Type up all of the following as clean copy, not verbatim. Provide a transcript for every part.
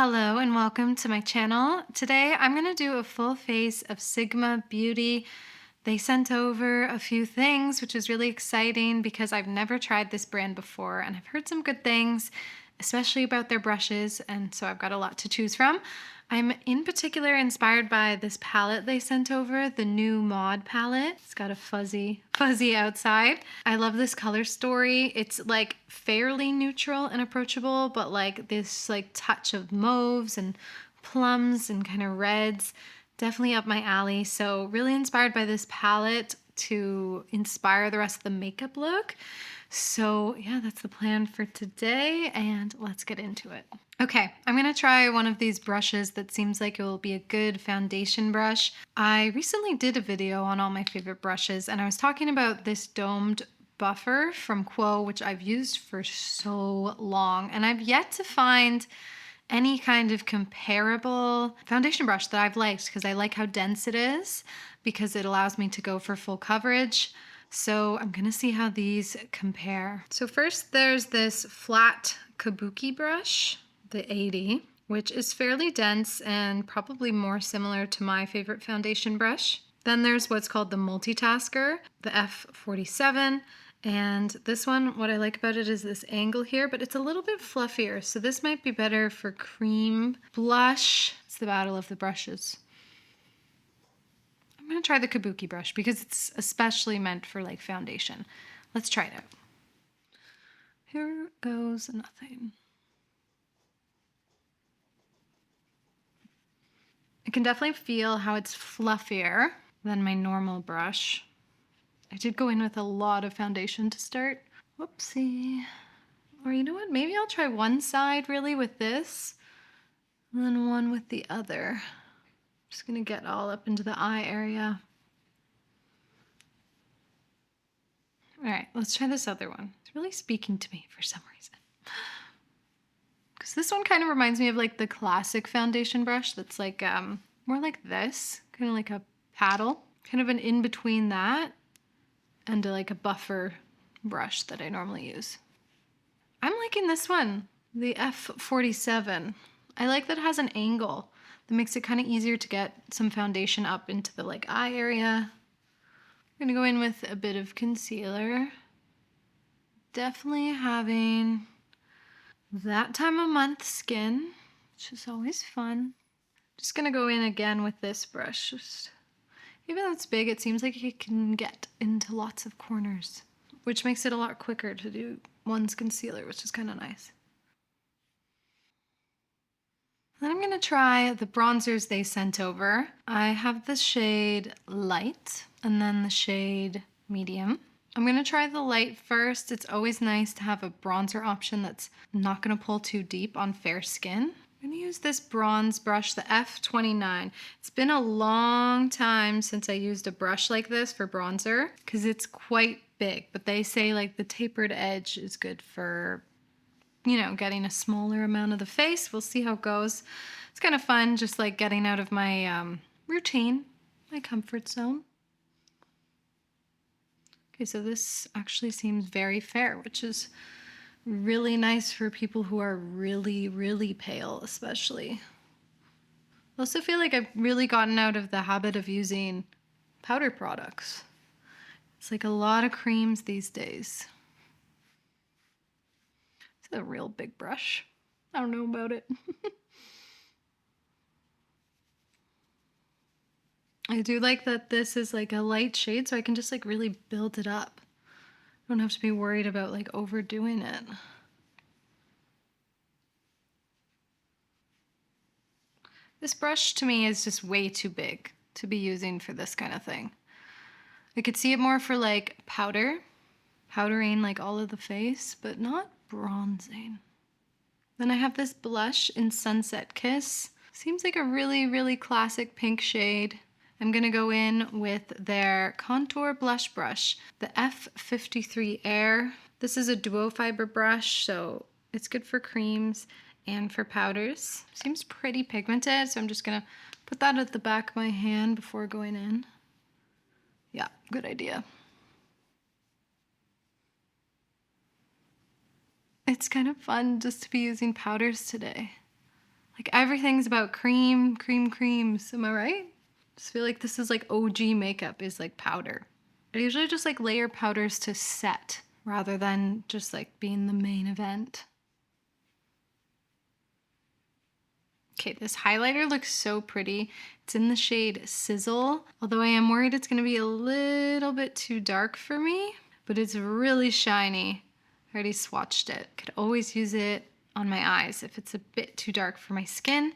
Hello and welcome to my channel. Today I'm going to do a full face of Sigma Beauty. They sent over a few things, which is really exciting because I've never tried this brand before and I've heard some good things, especially about their brushes, and so I've got a lot to choose from. I'm in particular inspired by this palette they sent over, the new Mod palette. It's got a fuzzy outside. I love this color story. It's like fairly neutral and approachable, but like this like touch of mauves and plums and kind of reds. Definitely up my alley. So really inspired by this palette to inspire the rest of the makeup look. So yeah, that's the plan for today, and let's get into it. Okay, I'm gonna try one of these brushes that seems like it will be a good foundation brush. I recently did a video on all my favorite brushes, and I was talking about this domed buffer from Quo, which I've used for so long, and I've yet to find any kind of comparable foundation brush that I've liked, because I like how dense it is, because it allows me to go for full coverage. So I'm gonna see how these compare. So first there's this flat kabuki brush, the 80, which is fairly dense and probably more similar to my favorite foundation brush. Then there's what's called the multitasker, the F47. And this one, what I like about it is this angle here, but it's a little bit fluffier. So this might be better for cream blush. It's the battle of the brushes. I'm gonna try the kabuki brush because it's especially meant for like foundation. Let's try it out. Here goes nothing. I can definitely feel how it's fluffier than my normal brush. I did go in with a lot of foundation to start. Whoopsie. Or you know what? Maybe I'll try one side really with this, and then one with the other. Just gonna get all up into the eye area. All right, let's try this other one. It's really speaking to me for some reason. Because this one kind of reminds me of like the classic foundation brush that's like more like this, kind of like a paddle, kind of an in between that and like a buffer brush that I normally use. I'm liking this one, the F47. I like that it has an angle that makes it kind of easier to get some foundation up into the like eye area. I'm gonna go in with a bit of concealer. Definitely having that time of month skin, which is always fun. Just gonna go in again with this brush. Even though it's big, it seems like it can get into lots of corners, which makes it a lot quicker to do one's concealer, which is kind of nice. Then I'm gonna try the bronzers they sent over. I have the shade Light and then the shade Medium. I'm gonna try the light first. It's always nice to have a bronzer option that's not gonna pull too deep on fair skin. I'm gonna use this bronze brush, the F29. It's been a long time since I used a brush like this for bronzer because it's quite big, but they say like the tapered edge is good for, you know, getting a smaller amount of the face. We'll see how it goes. It's kind of fun, just like getting out of my routine, my comfort zone. Okay, so this actually seems very fair, which is really nice for people who are really, really pale, especially. I also feel like I've really gotten out of the habit of using powder products. It's like a lot of creams these days. It's a real big brush. I don't know about it. I do like that this is like a light shade, so I can just like really build it up. I don't have to be worried about like overdoing it. This brush to me is just way too big to be using for this kind of thing. I could see it more for like powdering like all of the face, but not bronzing. Then I have this blush in Sunset Kiss. Seems like a really, really classic pink shade. I'm gonna go in with their contour blush brush, the F53 Air. This is a duo fiber brush, so it's good for creams and for powders. Seems pretty pigmented, so I'm just gonna put that at the back of my hand before going in. Yeah, good idea. It's kind of fun just to be using powders today. Like everything's about cream, creams. Am I right? Just feel like this is like OG makeup is like powder. I usually just like layer powders to set rather than just like being the main event. Okay, this highlighter looks so pretty. It's in the shade Sizzle, although I am worried it's gonna be a little bit too dark for me, but it's really shiny. I already swatched it. Could always use it on my eyes if it's a bit too dark for my skin.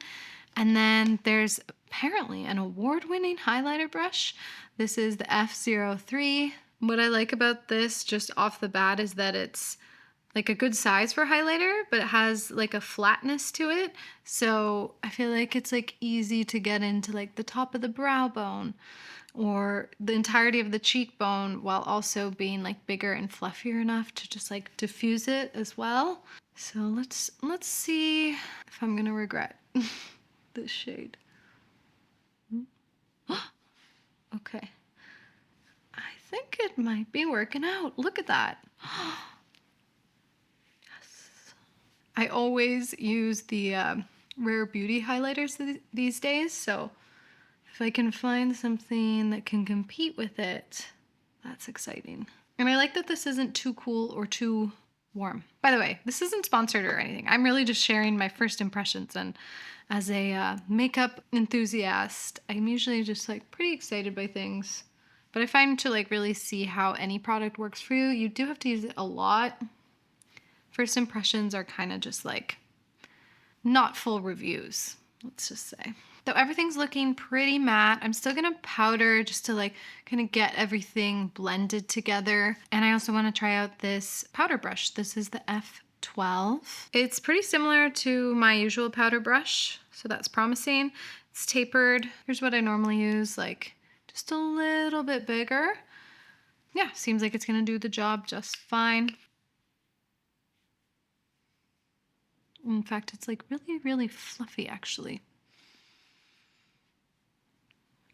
And then there's apparently an award-winning highlighter brush. This is the F03. What I like about this just off the bat is that it's like a good size for highlighter, but it has like a flatness to it. So I feel like it's like easy to get into like the top of the brow bone or the entirety of the cheekbone while also being like bigger and fluffier enough to just like diffuse it as well. So let's see if I'm gonna regret this shade. Okay. I think it might be working out. Look at that. I always use the Rare Beauty highlighters these days, so if I can find something that can compete with it, that's exciting. And I like that this isn't too cool or too warm. By the way, this isn't sponsored or anything. I'm really just sharing my first impressions, and as a makeup enthusiast, I'm usually just like pretty excited by things. But I find to like really see how any product works for you, you do have to use it a lot. First impressions are kind of just like not full reviews, let's just say. Though everything's looking pretty matte, I'm still gonna powder just to like kind of get everything blended together. And I also want to try out this powder brush. This is the F12. It's pretty similar to my usual powder brush, so that's promising. It's tapered. Here's what I normally use, like just a little bit bigger. Yeah, seems like it's gonna do the job just fine. In fact, it's like really, really fluffy actually.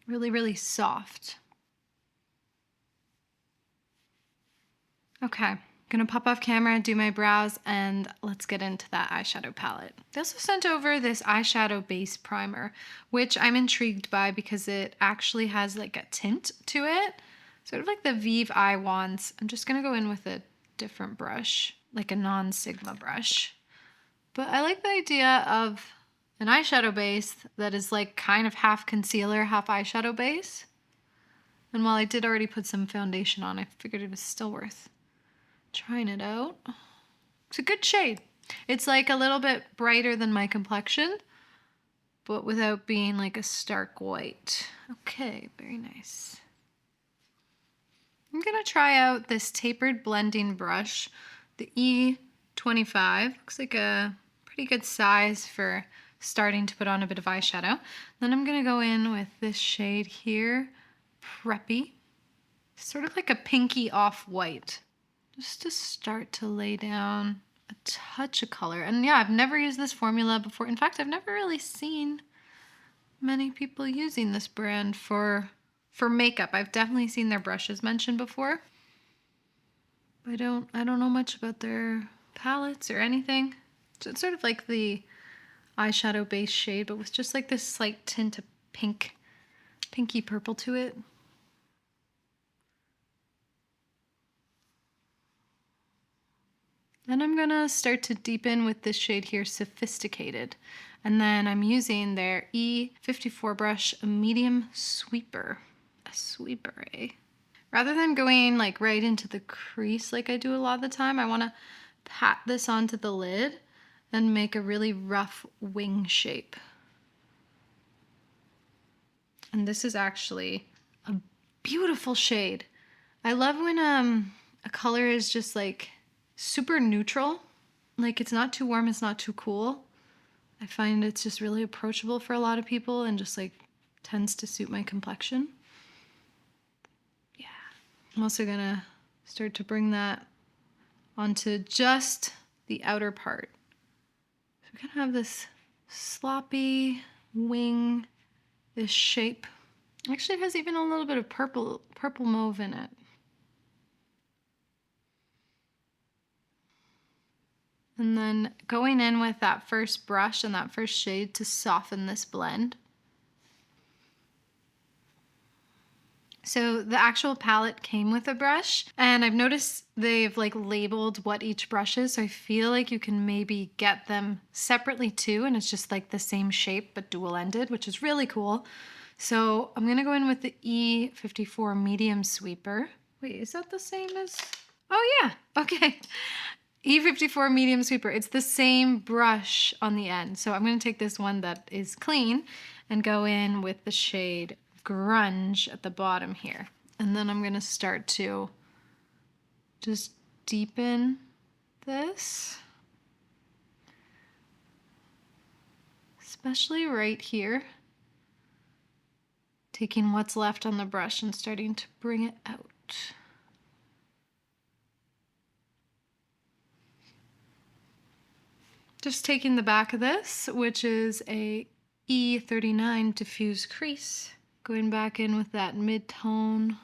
Really, really soft. Okay, gonna pop off camera, do my brows, and let's get into that eyeshadow palette. They also sent over this eyeshadow base primer, which I'm intrigued by because it actually has like a tint to it. Sort of like the Vive Eye Wands. I'm just gonna go in with a different brush, like a non-Sigma brush. But I like the idea of an eyeshadow base that is like kind of half concealer, half eyeshadow base. And while I did already put some foundation on, I figured it was still worth trying it out. It's a good shade. It's like a little bit brighter than my complexion, but without being like a stark white. Okay, very nice. I'm gonna try out this tapered blending brush, the E25. Looks like a pretty good size for starting to put on a bit of eyeshadow. Then I'm gonna go in with this shade here, Preppy. Sort of like a pinky off-white. Just to start to lay down a touch of color. And yeah, I've never used this formula before. In fact, I've never really seen many people using this brand for makeup. I've definitely seen their brushes mentioned before. But I don't know much about their palettes or anything. So it's sort of like the eyeshadow base shade, but with just like this slight tint of pink, pinky purple to it. Then I'm gonna start to deepen with this shade here, Sophisticated. And then I'm using their E54 brush, a medium sweeper. A sweeper, eh? Rather than going like right into the crease like I do a lot of the time, I wanna pat this onto the lid and make a really rough wing shape. And this is actually a beautiful shade. I love when a color is just like super neutral. Like it's not too warm, it's not too cool. I find it's just really approachable for a lot of people and just like tends to suit my complexion. Yeah. I'm also gonna start to bring that onto just the outer part. So we kind of have this sloppy wing-ish shape. Actually, it has even a little bit of purple mauve in it. And then going in with that first brush and that first shade to soften this blend. So the actual palette came with a brush, and I've noticed they've like labeled what each brush is, so I feel like you can maybe get them separately too, and it's just like the same shape but dual-ended, which is really cool. So I'm gonna go in with the E54 medium sweeper. Wait, is that the same as? Oh yeah, okay. E54 medium sweeper. It's the same brush on the end. So I'm gonna take this one that is clean and go in with the shade Grunge at the bottom here. And then I'm gonna start to just deepen this. Especially right here. Taking what's left on the brush and starting to bring it out. Just taking the back of this, which is a E39 diffuse crease, going back in with that mid-tone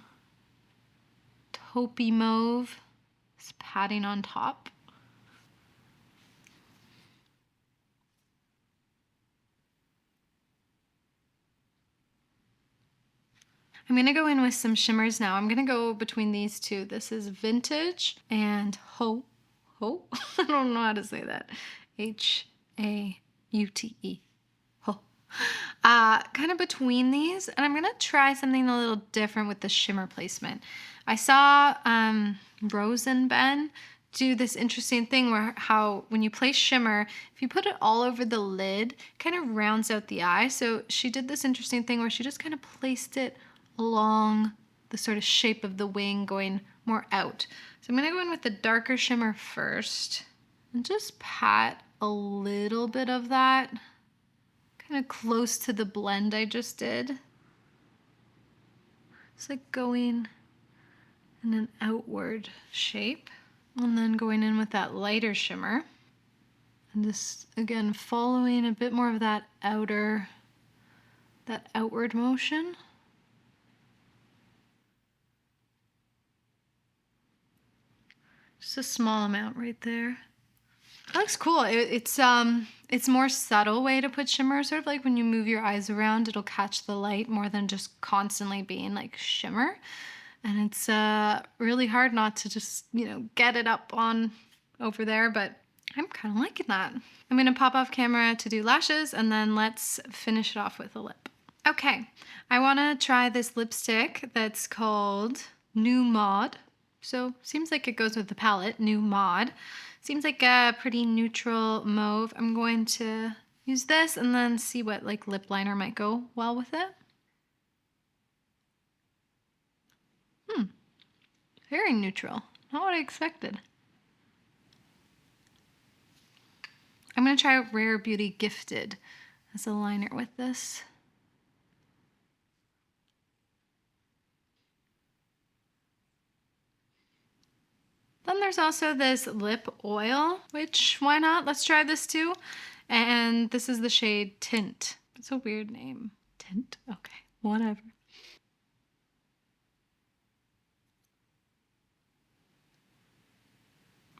taupey mauve, just patting on top. I'm gonna go in with some shimmers now. I'm gonna go between these two. This is Vintage and Ho. I don't know how to say that. Haute. Ho. Kind of between these, and I'm gonna try something a little different with the shimmer placement. I saw Rose and Ben do this interesting thing where how when you place shimmer, if you put it all over the lid, it kind of rounds out the eye. So she did this interesting thing where she just kind of placed it along the sort of shape of the wing going more out. So I'm gonna go in with the darker shimmer first and just pat a little bit of that kind of close to the blend I just did. It's like going in an outward shape. And then going in with that lighter shimmer. And just, again, following a bit more of that outward motion. Just a small amount right there. That looks cool. It's more subtle way to put shimmer, sort of like when you move your eyes around, it'll catch the light more than just constantly being like shimmer. And it's really hard not to just, get it up on over there, but I'm kind of liking that. I'm gonna pop off camera to do lashes, and then let's finish it off with a lip. Okay, I wanna try this lipstick that's called New Mod. So seems like it goes with the palette, New Mod. Seems like a pretty neutral mauve. I'm going to use this and then see what like lip liner might go well with it. Very neutral. Not what I expected. I'm going to try Rare Beauty Gifted as a liner with this. Then there's also this lip oil, which why not? Let's try this too. And this is the shade Tint. It's a weird name. Tint? Okay, whatever.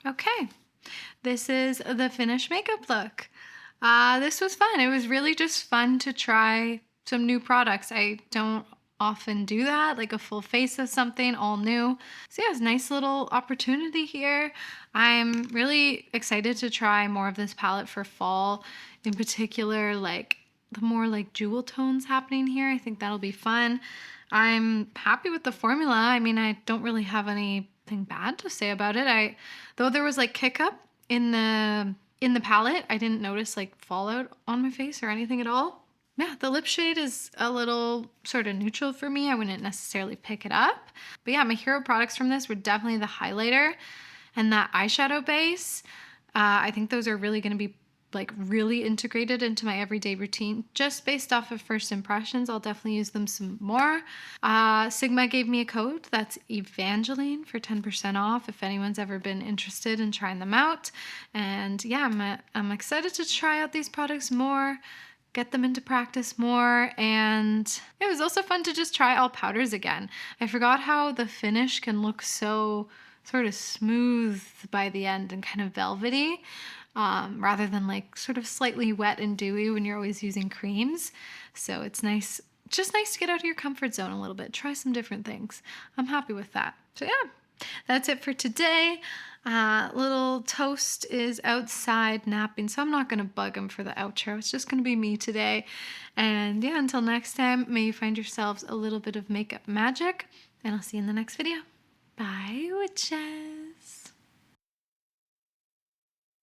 Okay, this is the finished makeup look. This was fun. It was really just fun to try some new products. I don't often do that, like a full face of something all new. So yeah, it's a nice little opportunity here. I'm really excited to try more of this palette for fall, in particular, like the more like jewel tones happening here. I think that'll be fun. I'm happy with the formula. I mean, I don't really have anything bad to say about it. Though there was like kick up in the palette, I didn't notice like fallout on my face or anything at all. Yeah, the lip shade is a little sort of neutral for me. I wouldn't necessarily pick it up. But yeah, my hero products from this were definitely the highlighter and that eyeshadow base. I think those are really going to be like really integrated into my everyday routine. Just based off of first impressions, I'll definitely use them some more. Sigma gave me a code that's Evangeline for 10% off if anyone's ever been interested in trying them out. And yeah, I'm excited to try out these products more, get them into practice more, and it was also fun to just try all powders again. I forgot how the finish can look so sort of smooth by the end and kind of velvety. rather than like sort of slightly wet and dewy when you're always using creams. So it's nice, just nice to get out of your comfort zone a little bit, try some different things. I'm happy with that. So yeah, that's it for today. Little Toast is outside napping, so I'm not going to bug him for the outro. It's just going to be me today. And yeah, until next time, may you find yourselves a little bit of makeup magic, and I'll see you in the next video. Bye, witches.